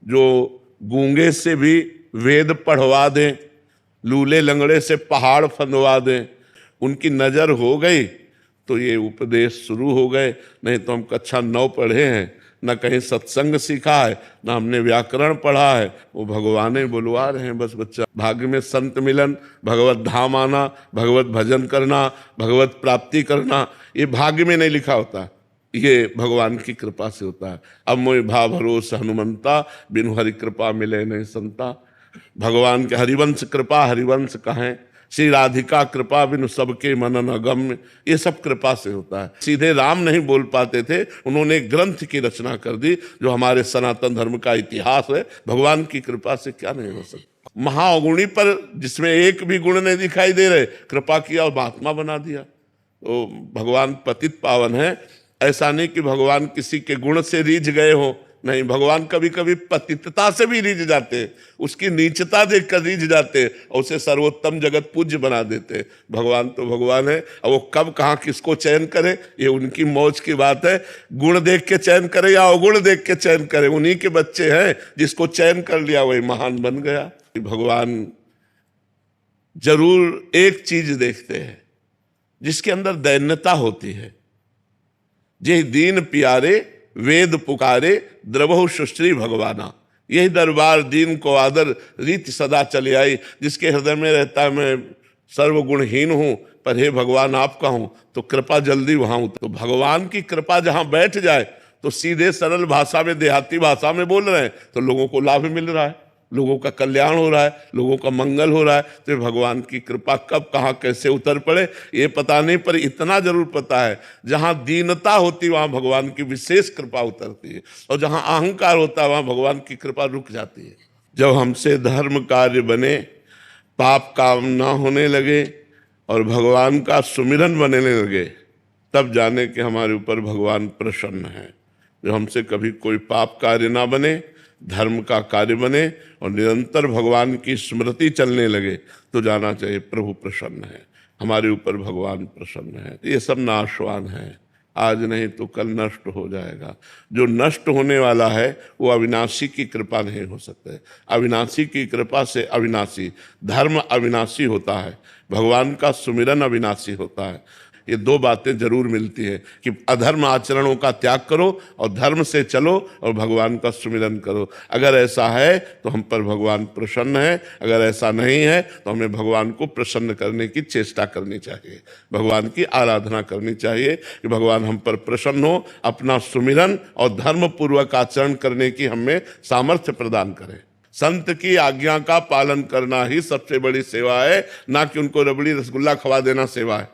जो गूंगे से भी वेद पढ़वा दें, लूले लंगड़े से पहाड़ फंदवा दें, उनकी नज़र हो गई तो ये उपदेश शुरू हो गए। नहीं तो हम कक्षा 9 पढ़े हैं, न कहीं सत्संग सीखा है, न हमने व्याकरण पढ़ा है, वो भगवान बुलवा रहे हैं। बस बच्चा भाग्य में संत मिलन, भगवत धाम आना, भगवत भजन करना, भगवत प्राप्ति करना, ये भाग्य में नहीं लिखा होता, ये भगवान की कृपा से होता है। अब मोहि भा भरोस हनुमंता, बिनु हरि कृपा मिले नहीं संता। भगवान के हरिवंश कृपा हरिवंश कहें, श्री राधिका कृपा बिनु सबके मनन अगम्य, ये सब कृपा से होता है। सीधे राम नहीं बोल पाते थे, उन्होंने एक ग्रंथ की रचना कर दी जो हमारे सनातन धर्म का इतिहास है। भगवान की कृपा से क्या नहीं हो सकता। महाअवगुणी पर जिसमें एक भी गुण नहीं दिखाई दे रहे, कृपा किया और महात्मा बना दिया। तो भगवान पतित पावन है। ऐसा नहीं कि भगवान किसी के गुण से रीझ गए हो, नहीं, भगवान कभी कभी पतितता से भी रीझ जाते, उसकी नीचता देखकर रीझ जाते और उसे सर्वोत्तम जगत पूज्य बना देते। भगवान तो भगवान है, और वो कब कहाँ किसको चयन करे ये उनकी मौज की बात है। गुण देख के चयन करे या अवगुण देख के चयन करे, उन्हीं के बच्चे हैं। जिसको चयन कर लिया वही महान बन गया। भगवान जरूर एक चीज देखते हैं जिसके अंदर दैन्यता होती है। जे दीन प्यारे वेद पुकारे, द्रवहु सुश्री भगवाना। यही दरबार दीन को आदर रीति सदा चली आई। जिसके हृदय में रहता है मैं सर्वगुणहीन हूं, पर हे भगवान आपका हूं, तो कृपा जल्दी वहां उतर। तो भगवान की कृपा जहां बैठ जाए तो सीधे सरल भाषा में, देहाती भाषा में बोल रहे हैं तो लोगों को लाभ मिल रहा है, लोगों का कल्याण हो रहा है, लोगों का मंगल हो रहा है। तो भगवान की कृपा कब कहाँ कैसे उतर पड़े ये पता नहीं, पर इतना जरूर पता है जहाँ दीनता होती वहाँ भगवान की विशेष कृपा उतरती है, और जहाँ अहंकार होता है वहाँ भगवान की कृपा रुक जाती है। जब हमसे धर्म कार्य बने, पाप काम ना होने लगे और भगवान का सुमिरन बनने लगे, तब जाने कि हमारे ऊपर भगवान प्रसन्न है। जो हमसे कभी कोई पाप कार्य ना बने, धर्म का कार्य बने और निरंतर भगवान की स्मृति चलने लगे, तो जाना चाहिए प्रभु प्रसन्न है, हमारे ऊपर भगवान प्रसन्न है। ये सब नाशवान है, आज नहीं तो कल नष्ट हो जाएगा। जो नष्ट होने वाला है वो अविनाशी की कृपा नहीं हो सकता। अविनाशी की कृपा से अविनाशी धर्म अविनाशी होता है, भगवान का सुमिरन अविनाशी होता है। ये दो बातें जरूर मिलती हैं कि अधर्म आचरणों का त्याग करो और धर्म से चलो और भगवान का सुमिरन करो। अगर ऐसा है तो हम पर भगवान प्रसन्न है, अगर ऐसा नहीं है तो हमें भगवान को प्रसन्न करने की चेष्टा करनी चाहिए, भगवान की आराधना करनी चाहिए कि भगवान हम पर प्रसन्न हो, अपना सुमिरन और धर्म पूर्वक आचरण करने की हमें सामर्थ्य प्रदान करें। संत की आज्ञा का पालन करना ही सबसे बड़ी सेवा है, ना कि उनको रबड़ी रसगुल्ला खवा देना सेवा है।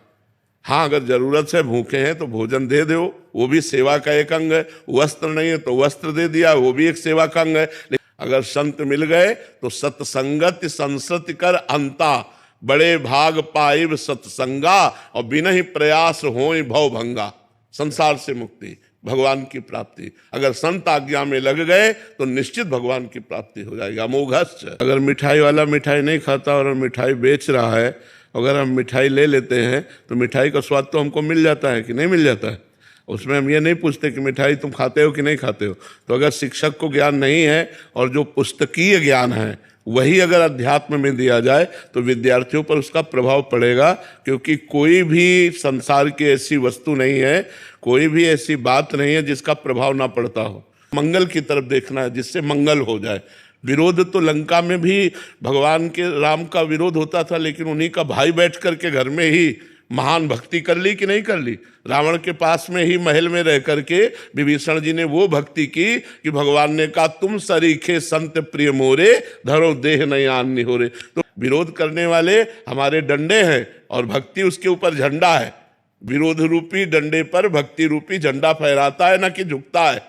हाँ, अगर जरूरत से भूखे हैं तो भोजन दे दो, वो भी सेवा का एक अंग है। वस्त्र नहीं है तो वस्त्र दे दिया, वो भी एक सेवा का अंग है। अगर संत मिल गए तो सत्संगत संसत कर अंता, बड़े भाग पाइब सत्संगा, और बिना ही प्रयास होय भव भंगा। संसार से मुक्ति, भगवान की प्राप्ति। अगर संत आज्ञा में लग गए तो निश्चित भगवान की प्राप्ति हो जाएगी। अमोघश्च। अगर मिठाई वाला मिठाई नहीं खाता और मिठाई बेच रहा है, अगर हम मिठाई ले लेते हैं तो मिठाई का स्वाद तो हमको मिल जाता है कि नहीं मिल जाता है। उसमें हम ये नहीं पूछते कि मिठाई तुम खाते हो कि नहीं खाते हो। तो अगर शिक्षक को ज्ञान नहीं है और जो पुस्तकीय ज्ञान है वही अगर अध्यात्म में दिया जाए तो विद्यार्थियों पर उसका प्रभाव पड़ेगा, क्योंकि कोई भी संसार की ऐसी वस्तु नहीं है, कोई भी ऐसी बात नहीं है जिसका प्रभाव ना पड़ता हो। मंगल की तरफ देखना है जिससे मंगल हो जाए। विरोध तो लंका में भी भगवान के राम का विरोध होता था, लेकिन उन्हीं का भाई बैठ करके घर में ही महान भक्ति कर ली कि नहीं कर ली। रावण के पास में ही महल में रह करके विभीषण जी ने वो भक्ति की कि भगवान ने कहा तुम सरीखे संत प्रिय मोरे, धरो देह नहीं आन निहोरे। तो विरोध करने वाले हमारे डंडे हैं और भक्ति उसके ऊपर झंडा है। विरोध रूपी डंडे पर भक्ति रूपी झंडा फहराता है, ना कि झुकता है।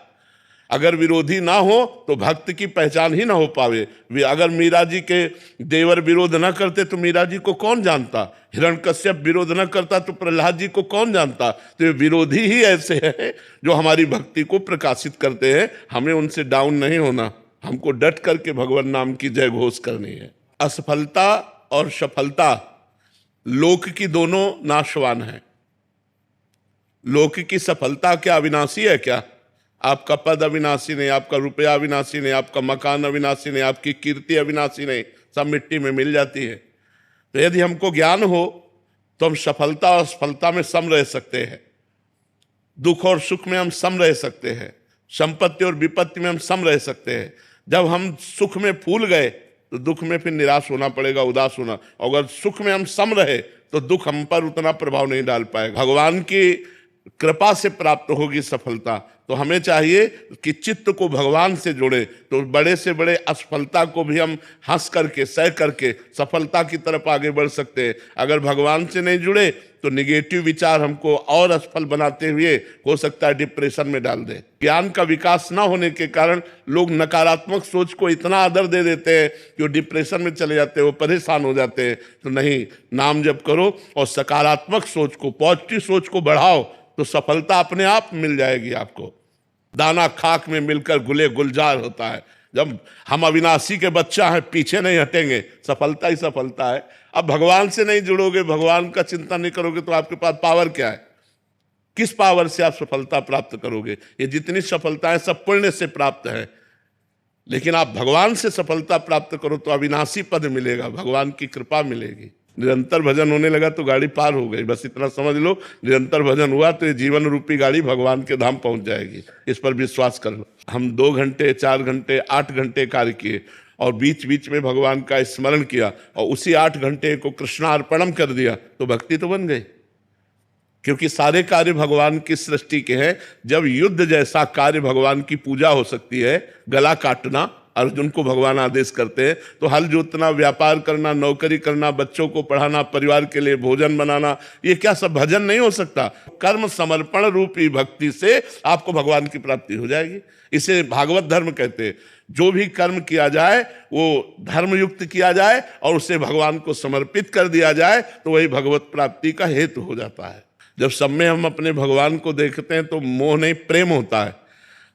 अगर विरोधी ना हो तो भक्त की पहचान ही ना हो पावे। अगर मीरा जी के देवर विरोध ना करते तो मीरा जी को कौन जानता, हिरण्यकश्यप विरोध ना करता तो प्रहलाद जी को कौन जानता। तो ये विरोधी ही ऐसे हैं जो हमारी भक्ति को प्रकाशित करते हैं। हमें उनसे डाउन नहीं होना, हमको डट करके भगवान नाम की जय घोष करनी है। असफलता और सफलता लोक की दोनों नाशवान है। लोक की सफलता क्या अविनाशी है क्या? आपका पद अविनाशी नहीं, आपका रुपया अविनाशी नहीं, आपका मकान अविनाशी नहीं, आपकी कीर्ति अविनाशी नहीं, सब मिट्टी में मिल जाती है। तो यदि हमको ज्ञान हो तो हम सफलता और असफलता में सम रह सकते हैं, दुख और सुख में हम सम रह सकते हैं, संपत्ति और विपत्ति में हम सम रह सकते हैं। जब हम सुख में फूल गए तो दुख में फिर निराश होना पड़ेगा, उदास होना। अगर सुख में हम सम रहे तो दुख हम पर उतना प्रभाव नहीं डाल पाएगा। भगवान की कृपा से प्राप्त होगी सफलता। तो हमें चाहिए कि चित्त को भगवान से जोड़े, तो बड़े से बड़े असफलता को भी हम हंस करके सह करके सफलता की तरफ आगे बढ़ सकते हैं। अगर भगवान से नहीं जुड़े तो निगेटिव विचार हमको और असफल बनाते हुए हो सकता है डिप्रेशन में डाल दे। ज्ञान का विकास ना होने के कारण लोग नकारात्मक सोच को इतना आदर दे देते हैं कि वो डिप्रेशन में चले जाते हैं, वो परेशान हो जाते हैं। तो नहीं, नाम जप करो और सकारात्मक सोच को, पॉजिटिव सोच को बढ़ाओ, तो सफलता अपने आप मिल जाएगी आपको। दाना खाक में मिलकर गुले गुलजार होता है। जब हम अविनाशी के बच्चा हैं, पीछे नहीं हटेंगे, सफलता ही सफलता है। अब भगवान से नहीं जुड़ोगे, भगवान का चिंतन नहीं करोगे, तो आपके पास पावर क्या है? किस पावर से आप सफलता प्राप्त करोगे? ये जितनी सफलताएं सब पुण्य से प्राप्त है, लेकिन आप भगवान से सफलता प्राप्त करो तो अविनाशी पद मिलेगा, भगवान की कृपा मिलेगी। निरंतर भजन होने लगा तो गाड़ी पार हो गई, बस इतना समझ लो। निरंतर भजन हुआ तो ये जीवन रूपी गाड़ी भगवान के धाम पहुंच जाएगी, इस पर विश्वास कर लो। हम 2 घंटे, 4 घंटे, 8 घंटे कार्य किए और बीच बीच में भगवान का स्मरण किया और उसी 8 घंटे को कृष्णार्पणम कर दिया, तो भक्ति तो बन गई। क्योंकि सारे कार्य भगवान की सृष्टि के हैं। जब युद्ध जैसा कार्य भगवान की पूजा हो सकती है, गला काटना अर्जुन को भगवान आदेश करते हैं, तो हल जोतना, व्यापार करना, नौकरी करना, बच्चों को पढ़ाना, परिवार के लिए भोजन बनाना, ये क्या सब भजन नहीं हो सकता? कर्म समर्पण रूपी भक्ति से आपको भगवान की प्राप्ति हो जाएगी। इसे भागवत धर्म कहते हैं। जो भी कर्म किया जाए वो धर्मयुक्त किया जाए और उसे भगवान को समर्पित कर दिया जाए तो वही भगवत प्राप्ति का हेतु हो जाता है। जब सब में हम अपने भगवान को देखते हैं तो मोह नहीं, प्रेम होता है।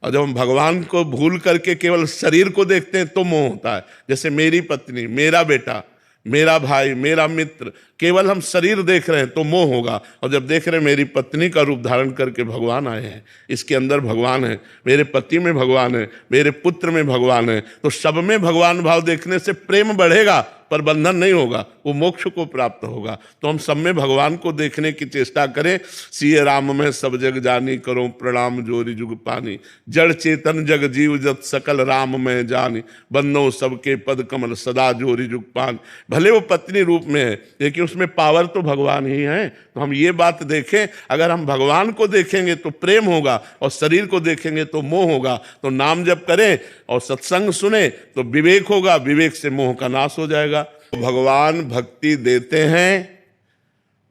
और जब हम भगवान को भूल करके केवल शरीर को देखते हैं तो मोह होता है। जैसे मेरी पत्नी, मेरा बेटा, मेरा भाई, मेरा मित्र, केवल हम शरीर देख रहे हैं तो मोह होगा। और जब देख रहे हैं मेरी पत्नी का रूप धारण करके भगवान आए हैं, इसके अंदर भगवान है, मेरे पति में भगवान है, मेरे पुत्र में भगवान है, तो सब में भगवान भाव देखने से प्रेम बढ़ेगा, पर बंधन नहीं होगा, वो मोक्ष को प्राप्त होगा। तो हम सब में भगवान को देखने की चेष्टा करें। सिय राम में सब जग जानी, करो प्रणाम जोरी जुग पानी, जड़ चेतन जग जीव जत सकल राम में जानी, बंदो सबके पद कमल सदा जोरी जुग पान। भले वो पत्नी रूप में है लेकिन उसमें पावर तो भगवान ही है। तो हम ये बात देखें, अगर हम भगवान को देखेंगे तो प्रेम होगा और शरीर को देखेंगे तो मोह होगा। तो नाम जप करें और सत्संग सुने तो विवेक होगा, विवेक से मोह का नाश हो जाएगा। भगवान भक्ति देते हैं,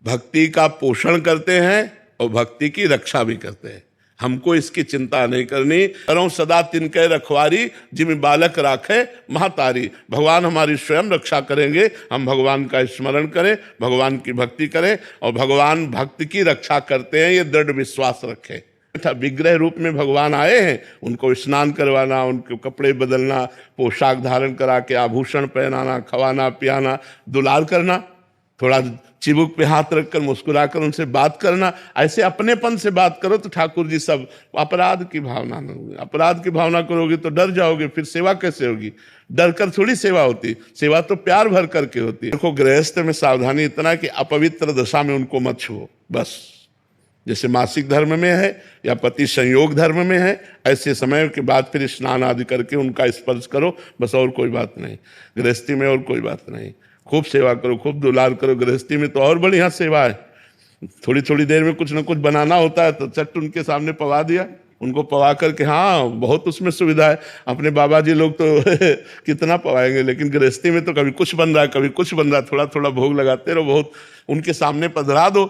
भक्ति का पोषण करते हैं और भक्ति की रक्षा भी करते हैं। हमको इसकी चिंता नहीं करनी। करो सदा तिनके रखवारी, जिम बालक राखे महतारी। भगवान हमारी स्वयं रक्षा करेंगे। हम भगवान का स्मरण करें, भगवान की भक्ति करें और भगवान भक्त की रक्षा करते हैं, ये दृढ़ विश्वास रखें। विग्रह रूप में भगवान आए हैं, उनको स्नान करवाना, उनके कपड़े बदलना, पोशाक धारण करा के आभूषण पहनाना, खवाना पियाना, दुलार करना, थोड़ा चिबुक पे हाथ रखकर मुस्कुराकर उनसे बात करना। ऐसे अपनेपन से बात करो तो ठाकुर जी सब अपराध की भावना न होगी। अपराध की भावना करोगे तो डर जाओगे, फिर सेवा कैसे होगी? डर कर थोड़ी सेवा होती, सेवा तो प्यार भर करके होती है। देखो गृहस्थ में सावधानी इतना कि अपवित्र दशा में उनको मत छुओ, बस। जैसे मासिक धर्म में है या पति संयोग धर्म में है, ऐसे समय के बाद फिर स्नान आदि करके उनका स्पर्श करो, बस, और कोई बात नहीं। गृहस्थी में और कोई बात नहीं। खूब सेवा करो, खूब दुलार करो। गृहस्थी में तो और बढ़िया सेवा है। थोड़ी थोड़ी देर में कुछ ना कुछ बनाना होता है तो चट उनके सामने पवा दिया, उनको पवा करके, हाँ बहुत उसमें सुविधा है। अपने बाबा जी लोग तो कितना पवाएंगे, लेकिन गृहस्थी में तो कभी कुछ बन रहा है, कभी कुछ बन रहा है, थोड़ा थोड़ा भोग लगाते रहो। बहुत उनके सामने पधरा दो,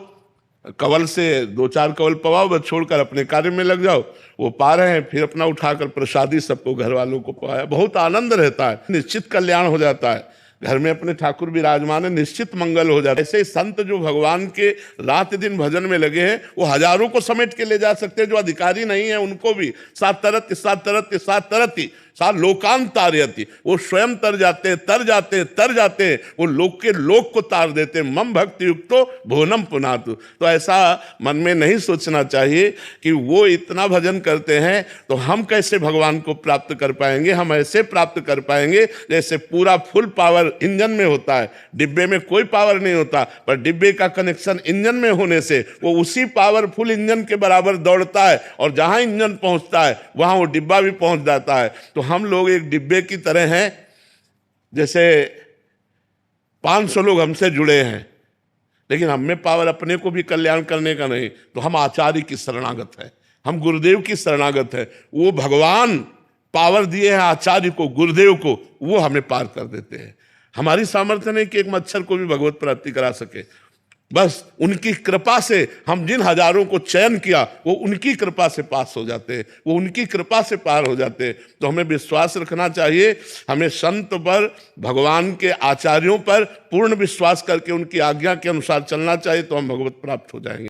कवल से 2-4 कवल पवाओ, बस छोड़कर अपने कार्य में लग जाओ। वो पा रहे हैं, फिर अपना उठाकर प्रसादी सबको घर वालों को पवाया। बहुत आनंद रहता है, निश्चित कल्याण हो जाता है। घर में अपने ठाकुर विराजमान है, निश्चित मंगल हो जाता है। ऐसे संत जो भगवान के रात दिन भजन में लगे हैं, वो हजारों को समेट के ले जा सकते हैं। जो अधिकारी नहीं है उनको भी सात तरत्ति सा लोकांतारयति, वो स्वयं तर जाते, वो लोक के लोक को तार देते। मम भक्ति युक्तो भुवनम पुनातु। तो ऐसा मन में नहीं सोचना चाहिए कि वो इतना भजन करते हैं तो हम कैसे भगवान को प्राप्त कर पाएंगे। हम ऐसे प्राप्त कर पाएंगे जैसे पूरा फुल पावर इंजन में होता है। डिब्बे में कोई पावर नहीं होता, पर डिब्बे का कनेक्शन इंजन में होने से वो उसी पावरफुल इंजन के बराबर दौड़ता है, और जहां इंजन पहुंचता है वहां वो डिब्बा भी पहुंच जाता है। तो हम लोग एक डिब्बे की तरह हैं। जैसे 500 लोग हमसे जुड़े हैं, लेकिन हम में पावर अपने को भी कल्याण करने का नहीं, तो हम आचार्य की शरणागत है, हम गुरुदेव की शरणागत है। वो भगवान पावर दिए हैं आचार्य को, गुरुदेव को, वो हमें पार कर देते हैं। हमारी सामर्थ्य नहीं कि एक मच्छर को भी भगवत प्राप्ति करा सके, बस उनकी कृपा से हम जिन हजारों को चयन किया वो उनकी कृपा से पास हो जाते हैं, वो उनकी कृपा से पार हो जाते हैं। तो हमें विश्वास रखना चाहिए, हमें संत पर, भगवान के आचार्यों पर पूर्ण विश्वास करके उनकी आज्ञा के अनुसार चलना चाहिए, तो हम भगवत प्राप्त हो जाएंगे।